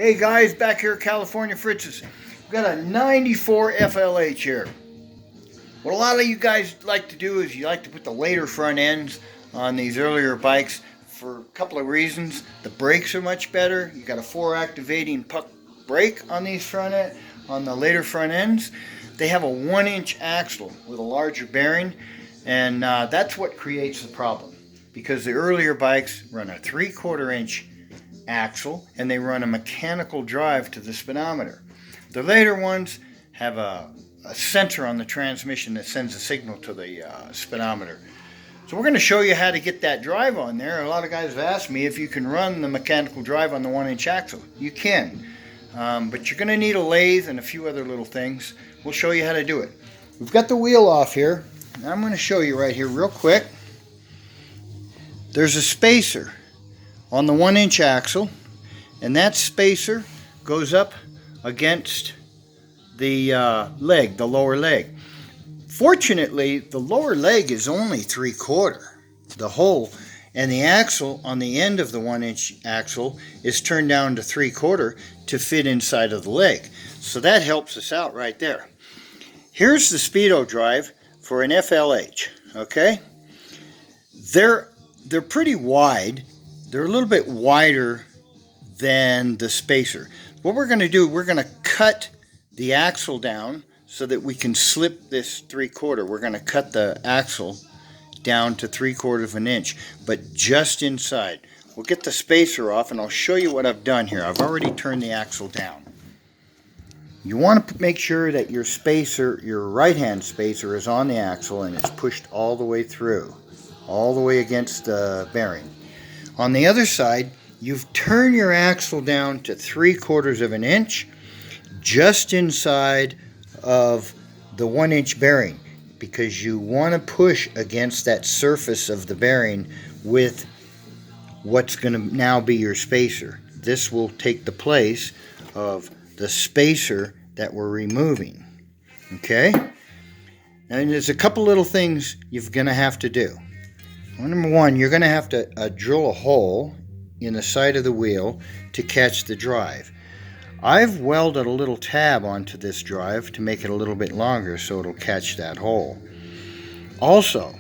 Hey guys, back here at California Fritz's. We've got a 94 FLH here. What a lot of you guys like to do is you like to put the later front ends on these earlier bikes for a couple of reasons. The brakes are much better. You got a 4-activating puck brake on these on the later front ends. They have a 1-inch axle with a larger bearing, and that's what creates the problem. Because the earlier bikes run a 3/4 inch axle and they run a mechanical drive to the speedometer. The later ones have a sensor on the transmission that sends a signal to the speedometer. So we're going to show you how to get that drive on there. A lot of guys have asked me if you can run the mechanical drive on the 1-inch axle. You can, but you're going to need a lathe and a few other little things. We'll show you how to do it. We've got the wheel off here. I'm going to show you right here real quick. There's a spacer on the 1-inch axle, and that spacer goes up against the leg, the lower leg. Fortunately, the lower leg is only 3/4. The hole and the axle on the end of the 1-inch axle is turned down to 3/4 to fit inside of the leg. So that helps us out right there. Here's the Speedo drive for an FLH, okay? They're pretty wide. They're a little bit wider than the spacer. What we're going to do, we're going to cut the axle down so that we can slip this 3/4. We're going to cut the axle down to 3/4 of an inch, but just inside. We'll get the spacer off and I'll show you what I've done here. I've already turned the axle down. You want to make sure that your spacer, your right-hand spacer, is on the axle and it's pushed all the way through, all the way against the bearing. On the other side, you've turned your axle down to 3/4 of an inch, just inside of the 1-inch bearing, because you want to push against that surface of the bearing with what's going to now be your spacer. This will take the place of the spacer that we're removing. Okay? And there's a couple little things you're going to have to do. Number one, you're going to have to drill a hole in the side of the wheel to catch the drive. I've welded a little tab onto this drive to make it a little bit longer so it'll catch that hole. Also,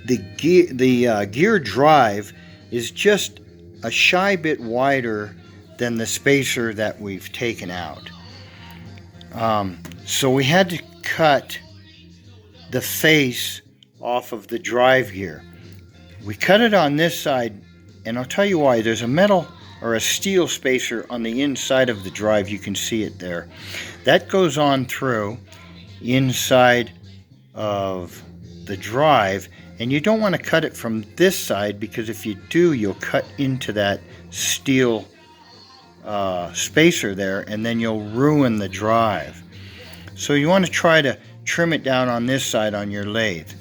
the gear drive is just a shy bit wider than the spacer that we've taken out. So we had to cut the face off of the drive gear. We cut it on this side, and I'll tell you why. There's a metal or a steel spacer on the inside of the drive. You can see it there. That goes on through inside of the drive, and you don't want to cut it from this side, because if you do, you'll cut into that steel spacer there, and then you'll ruin the drive. So you want to try to trim it down on this side on your lathe.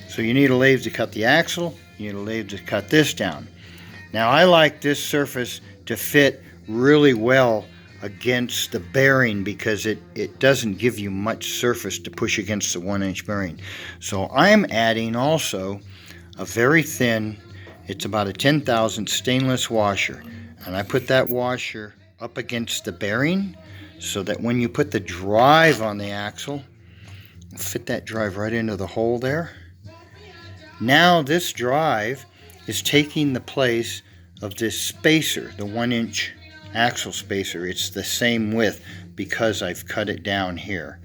So you need a lathe to cut the axle, you need a lathe to cut this down. Now I like this surface to fit really well against the bearing, because it doesn't give you much surface to push against the 1-inch bearing. So I'm adding also a very thin, it's about a 10,000 stainless washer. And I put that washer up against the bearing so that when you put the drive on the axle, fit that drive right into the hole there. Now this drive is taking the place of this spacer, the 1-inch axle spacer. It's the same width because I've cut it down here.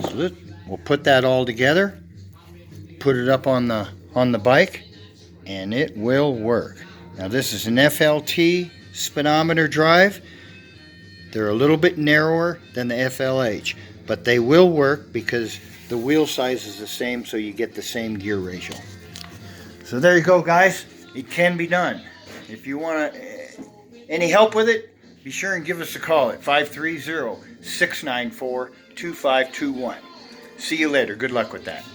So we'll put that all together, put it up on the bike, and it will work. Now this is an FLT speedometer drive. They're a little bit narrower than the FLH, but they will work because the wheel size is the same, so you get the same gear ratio. So there you go, guys. It can be done. If you want any help with it, be sure and give us a call at 530-694-2521. See you later. Good luck with that.